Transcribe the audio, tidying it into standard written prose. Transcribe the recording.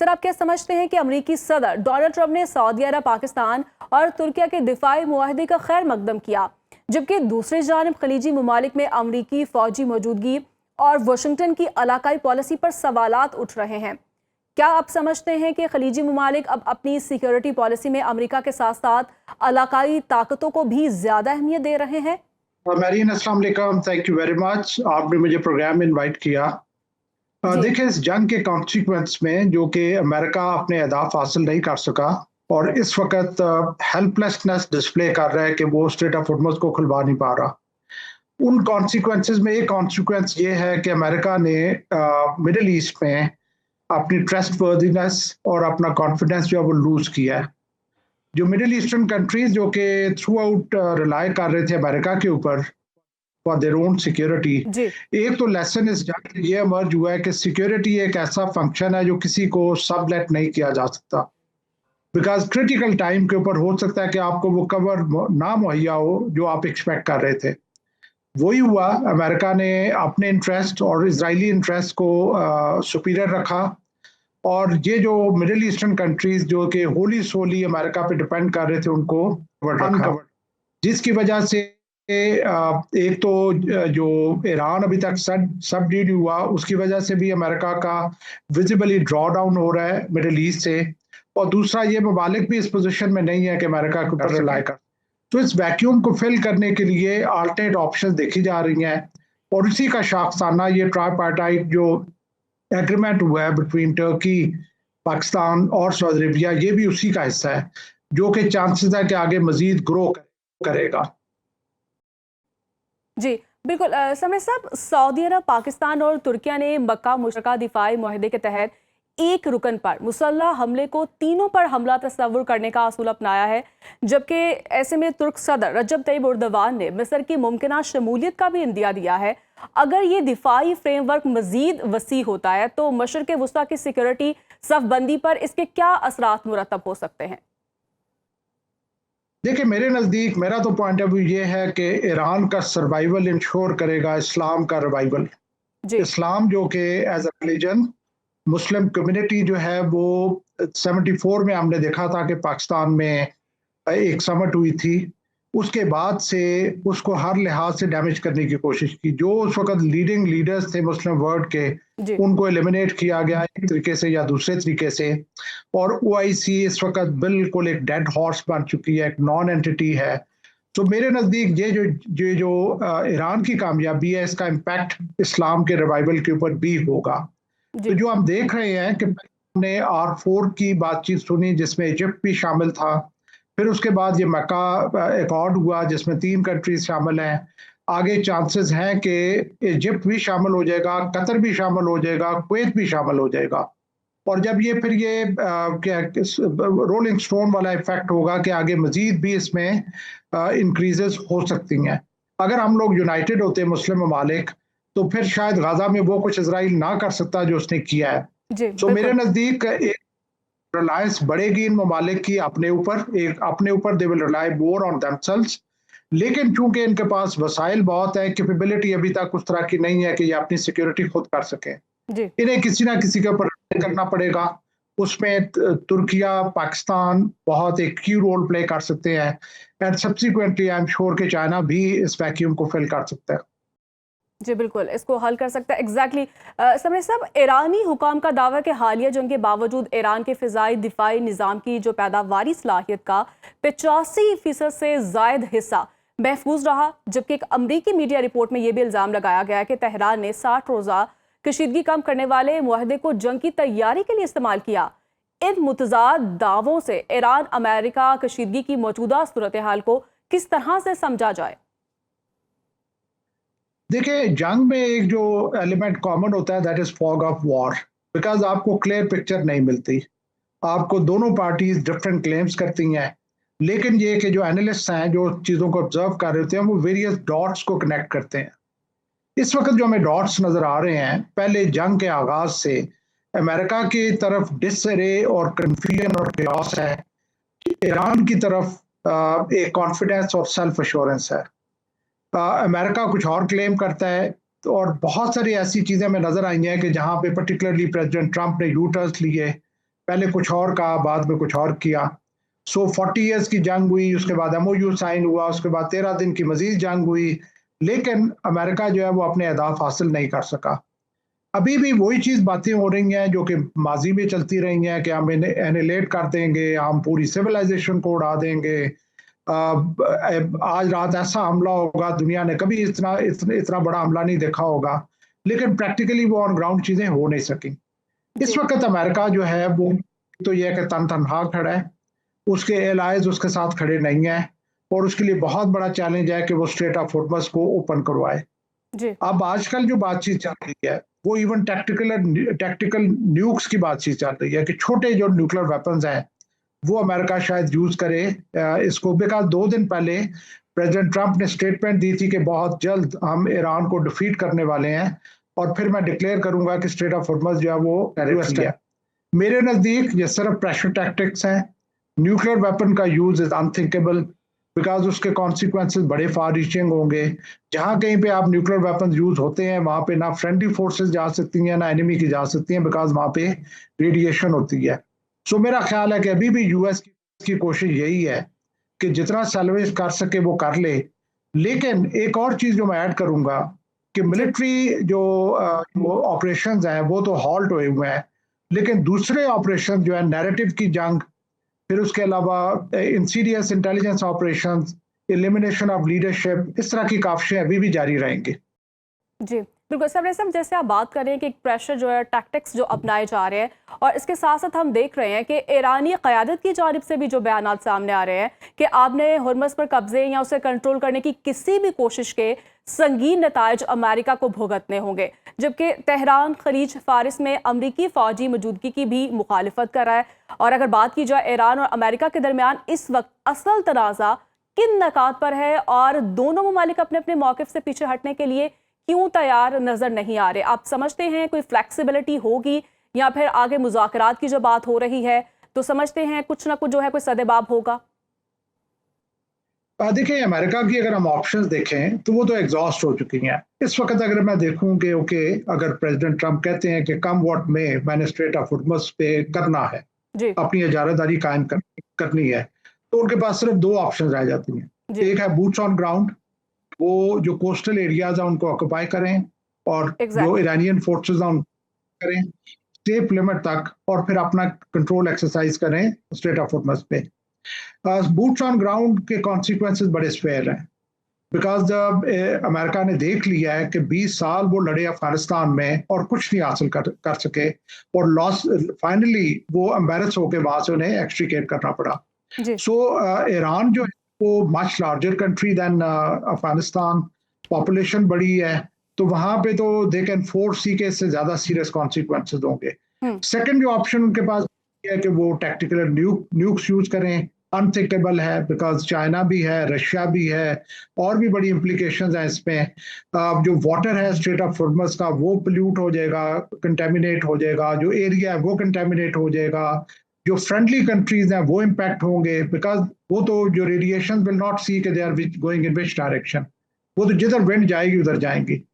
Sir, आप क्या समझते हैं कि अमेरिकी सदर डोनाल्ड ट्रंप ने सऊदी अरब, पाकिस्तान और तुर्किया के दिफाई मुआहदे का खैर मकदम किया, जबकि दूसरी जानिब खलीजी ममालिक में अमेरिकी फौजी मौजूदगी और वाशिंगटन की इलाकाई पॉलिसी पर सवालात उठ रहे हैं। क्या आप समझते हैं कि खलीजी ममालिक अब अपनी सिक्योरिटी पॉलिसी में अमेरिका के साथ साथ इलाकाई ताकतों को भी ज्यादा अहमियत दे रहे हैं? मैरीन, अस्सलाम वालेकुम, थैंक यू वेरी मच, आपने मुझे प्रोग्राम में इनवाइट किया। जी। देखिए, इस जंग के कॉन्सिक्वेंस में जो कि अमेरिका अपने अहदाफ हासिल नहीं कर सका और इस वक्त हेल्पलेसनेस डिस्प्ले कर रहा है कि वो स्ट्रेट ऑफ हॉर्मुज़ को खुलवा नहीं पा रहा। उन कॉन्सिक्वेंसेस में एक कॉन्सिक्वेंस ये है कि अमेरिका ने मिडिल ईस्ट में अपनी ट्रस्टवर्दीनेस और अपना कॉन्फिडेंस जो है वो लूज किया है। जो मिडिल ईस्टर्न कंट्रीज जो कि थ्रू आउट रिलाय कर रहे थे अमेरिका के ऊपर फॉर देयर ओन सिक्योरिटी, जी। एक तो लेसन इस जंग ये इमर्ज हुआ है कि सिक्योरिटी एक ऐसा फंक्शन है जो किसी को सबलेट नहीं किया जा सकता, बिकॉज क्रिटिकल टाइम के ऊपर हो सकता है कि आपको वो कवर ना मुहैया हो जो आप एक्सपेक्ट कर रहे थे। वही हुआ, अमेरिका ने अपने इंटरेस्ट और इजरायली इंटरेस्ट को सुपीरियर रखा और ये जो मिडिल ईस्टर्न कंट्रीज जो कि होली सोली अमेरिका पे डिपेंड कर रहे थे उनको अनकवर्ड, जिसकी वजह से एक तो जो ईरान अभी तक सबड्यूड हुआ उसकी वजह से भी अमेरिका का विजिबली ड्रॉ डाउन हो रहा है मिडिल ईस्ट से, और दूसरा ये ममालिक भी इस पोजीशन में नहीं है कि अमेरिका के ऊपर रिलाई कर। तो इस वैक्यूम को फिल करने के लिए अल्टरनेट ऑप्शंस देखी जा रही हैं और इसी का शाखसाना ये ट्राइपार्टाइट जो एग्रीमेंट हुआ है बिटवीन टर्की, पाकिस्तान और सऊदी अरेबिया, ये भी उसी का हिस्सा है जो कि चांसेस है कि आगे मजीद ग्रो करेगा। जी बिल्कुल। समय साहब, सऊदी अरब, पाकिस्तान और तुर्किया ने मक्का मुशतरका दिफाई मुआहदे के तहत एक रुकन पर मुसल्लह हमले को तीनों पर हमला तस्वुर करने का असूल अपनाया है, जबकि ऐसे में तुर्क सदर रजब तैयब एर्दोगान ने मिस्र की मुमकिना शमूलियत का भी इंदिया दिया है। अगर ये दिफाई फ्रेमवर्क मजीद वसी होता है तो मशरिक़ वुस्ता की सिक्योरिटी सफबंदी पर इसके क्या असरात मुरतब हो सकते हैं? देखिए, मेरे नज़दीक मेरा तो पॉइंट ऑफ व्यू ये है कि ईरान का सर्वाइवल इंश्योर करेगा इस्लाम का रिवाइवल। इस्लाम जो कि as a religion, Muslim community जो है वो 74 में हमने देखा था कि पाकिस्तान में एक समट हुई थी, उसके बाद से उसको हर लिहाज से डैमेज करने की कोशिश की। जो उस वक्त लीडिंग लीडर्स थे मुस्लिम वर्ल्ड के, उनको एलिमिनेट किया गया एक तरीके से या दूसरे तरीके से, और ओआईसी इस वक्त बिल्कुल एक डेड हॉर्स बन चुकी है, एक नॉन एंटिटी है। तो मेरे नज़दीक ये जो ईरान की कामयाबी है, इसका इम्पैक्ट इस्लाम के रिवाइवल के ऊपर भी होगा। तो जो हम देख रहे हैं कि हमने R4 की बातचीत सुनी जिसमें इजिप्ट भी शामिल था, फिर उसके बाद ये मक्का अकॉर्ड हुआ जिसमें 3 कंट्रीज शामिल हैं। आगे चांसेस हैं कि इजिप्ट भी शामिल हो जाएगा, कतर भी शामिल हो जाएगा, कुवैत भी शामिल हो जाएगा। और जब ये फिर ये रोलिंग स्टोन वाला इफेक्ट होगा कि आगे मजीद भी इसमें इंक्रीजेस हो सकती हैं। अगर हम लोग यूनाइटेड होते मुस्लिम ममालिक तो फिर शायद गाजा में वो कुछ इजराइल ना कर सकता जो उसने किया है। तो मेरे नजदीक एक रिलायंस बढ़ेगी इन ममालिक की अपने ऊपर, they will rely more on themselves. लेकिन चूंकि इनके पास वसाइल बहुत है, कैपेबिलिटी अभी तक उस तरह की नहीं है कि ये अपनी सिक्योरिटी खुद कर सके, इन्हें किसी ना किसी के ऊपर करना पड़ेगा। उसमें तुर्किया, पाकिस्तान बहुत एक की रोल प्ले कर सकते हैं and subsequently I am sure कि चाइना भी इस वैक्यूम को फिल कर सकता है। जी बिल्कुल, इसको हल कर सकता है। एग्जैक्टली। समझ साहब, ईरानी हुकाम का दावा कि हालिया जंग के बावजूद ईरान के फिजाई दिफाई निज़ाम की जो पैदावारी सलाहियत का 85% से जायद हिस्सा महफूज रहा, जबकि एक अमरीकी मीडिया रिपोर्ट में यह भी इल्ज़ाम लगाया गया कि तेहरान ने 60 रोज़ा कशीदगी कम करने वाले मुआहदे को जंग की तैयारी के लिए इस्तेमाल किया। इन मुतजाद दावों से ईरान अमेरिका कशीदगी की मौजूदा सूरत हाल को किस तरह से समझा जाए? देखिए, जंग में एक जो एलिमेंट कॉमन होता है that is fog of war, because आपको क्लियर पिक्चर नहीं मिलती। आपको दोनों पार्टीज डिफरेंट क्लेम्स करती हैं, लेकिन ये कि जो एनालिस्ट हैं जो चीज़ों को ऑब्जर्व कर रहे होते हैं वो वेरियस डॉट्स को कनेक्ट करते हैं। इस वक्त जो हमें डॉट्स नजर आ रहे हैं, पहले जंग के आगाज से अमेरिका की तरफ डिसरे और कंफ्यूजन और chaos है, ईरान की तरफ एक कॉन्फिडेंस और सेल्फ एश्योरेंस है। अमेरिका कुछ और क्लेम करता है, और बहुत सारी ऐसी चीज़ें हमें नजर आई हैं कि जहां पे पर्टिकुलरली प्रेसिडेंट ट्रंप ने यू टर्न्स लिए, पहले कुछ और कहा, बाद में कुछ और किया। सो 40 इयर्स की जंग हुई, उसके बाद एमओयू साइन हुआ, उसके बाद 13 दिन की मजीद जंग हुई, लेकिन अमेरिका जो है वो अपने अहदाफ हासिल नहीं कर सका। अभी भी वही चीज़ बातें हो रही हैं जो कि माजी में चलती रही हैं कि हम इन्हें एनिलेट कर देंगे, हम पूरी सिविलाइजेशन को उड़ा देंगे, आज रात ऐसा हमला होगा, दुनिया ने कभी इतना बड़ा हमला नहीं देखा होगा, लेकिन प्रैक्टिकली वो ऑन ग्राउंड चीज़ें हो नहीं सकी। इस वक्त अमेरिका जो है वो तो यह है कि तनहा खड़ा है, उसके एलाइज उसके साथ खड़े नहीं हैं, और उसके लिए बहुत बड़ा चैलेंज है कि वो स्ट्रेट ऑफ हॉर्मुज़ को ओपन करवाए। अब आजकल जो बातचीत चल रही है वो इवन टैक्टिकल न्यूक्स की बातचीत चल रही है कि छोटे जो न्यूक्लियर वेपन्स हैं वो अमेरिका शायद यूज करे इसको, बिकॉज 2 दिन पहले प्रेसिडेंट ट्रंप ने स्टेटमेंट दी थी कि बहुत जल्द हम ईरान को डिफीट करने वाले हैं और फिर मैं डिक्लेयर करूंगा कि स्ट्रेट ऑफ हॉर्मुज़ जो है वो टेररिस्ट है। मेरे नज़दीक ये सिर्फ प्रेशर टैक्टिक्स हैं। न्यूक्लियर वेपन का यूज इज अनथिंकेबल, बिकॉज उसके कॉन्सिक्वेंसेस बड़े फार रीचिंग होंगे। जहां कहीं पे आप न्यूक्लियर वेपन यूज होते हैं वहां पे ना फ्रेंडली फोर्सेस जा सकती हैं ना एनिमी की जा सकती हैं, बिकॉज वहां पे रेडिएशन होती है। सो मेरा ख्याल है कि अभी भी यूएस की कोशिश यही है कि जितना सैल्वेज कर सके वो कर ले। लेकिन एक और चीज जो मैं ऐड करूंगा कि मिलिट्री जो ऑपरेशंस हैं वो तो हॉल्ट हुए हुए हैं, लेकिन दूसरे ऑपरेशन जो है नैरेटिव की जंग, फिर उसके अलावा Insidious intelligence operations, elimination of leadership, इस तरह की काफिशें अभी भी जारी रहेंगी। जी बिल्कुल सबने सब, जैसे आप बात कर रहे हैं कि एक प्रेशर जो है टैक्टिक्स जो अपनाए जा रहे हैं, और इसके साथ साथ हम देख रहे हैं कि ईरानी क़यादत की जानिब से भी जो बयानात सामने आ रहे हैं कि आपने हॉर्मुज़ पर कब्जे या उसे कंट्रोल करने की किसी भी कोशिश के संगीन नतायज अमेरिका को भुगतने होंगे, जबकि तेहरान खलीज फारिस में अमरीकी फ़ौजी मौजूदगी की भी मुखालिफत कर रहा है। और अगर बात की जाए ईरान और अमेरिका के दरमियान इस वक्त असल तनाज़ा किन नकात पर है और दोनों ममालिक अपने अपने मौक़िफ़ से पीछे हटने के लिए क्यों तैयार नजर नहीं आ रहे? आप समझते हैं कोई फ्लेक्सिबिलिटी होगी, या फिर आगे मुज़ाकरात की जो बात हो रही है तो समझते हैं कुछ ना कुछ जो है कोई सदेबाब होगा? देखिए, अमेरिका की अगर हम ऑप्शंस देखें तो वो तो एग्जॉस्ट हो चुकी हैं इस वक्त। अगर मैं देखूं कि ओके, अगर प्रेसिडेंट ट्रंप कहते हैं कि कम व्हाट में मैंने स्ट्रेट ऑफ हॉर्मुज़ पे करना है, अपनी इजारादारी कायम करनी है, तो उनके पास सिर्फ 2 ऑप्शन रह जाती हैं। एक है बूट्स ऑन ग्राउंड, वो जो कोस्टल एरियाज हैं उनको ऑक्यूपाई करें और जो इरानियन फोर्सेस हैं उनको करें सेफ लिमिट तक, और फिर अपना कंट्रोल एक्सरसाइज करें स्ट्रेट ऑफ हॉर्मुज़ पे। बूट्स ऑन ग्राउंड के कॉन्सिक्वेंसेस बड़े स्वेयर हैं, बिकॉज अमेरिका ने देख लिया है कि 20 साल वो लड़े अफगानिस्तान में और कुछ नहीं हासिल कर सके, और लॉस फाइनली वो एम्बेरस होकर वहां से उन्हें एक्सट्रीकेट करना पड़ा। सो ईरान जो है वो much larger country than Afghanistan, population बड़ी है, तो वहां पे तो दे कैन फोर्सी के इससे ज्यादा सीरियस कॉन्सिक्वेंसेस होंगे। सेकंड जो ऑप्शन उनके पास है कि वो टैक्टिकल न्यूक्स यूज करें, अनथिंकेबल है, बिकॉज चाइना भी है, रशिया भी है, और भी बड़ी इम्प्लीकेशंस हैं इसमें। जो वाटर है स्ट्रेट ऑफ हॉर्मुज़ का वो पोल्यूट हो जाएगा, कंटेमिनेट हो जाएगा, जो एरिया है वो कंटेमिनेट हो जाएगा, जो फ्रेंडली कंट्रीज हैं वो इम्पैक्ट होंगे, बिकॉज वो तो जो रेडिएशन विल नॉट सी के they are going in which direction, वो तो जिधर विंड जाएगी उधर जाएंगी।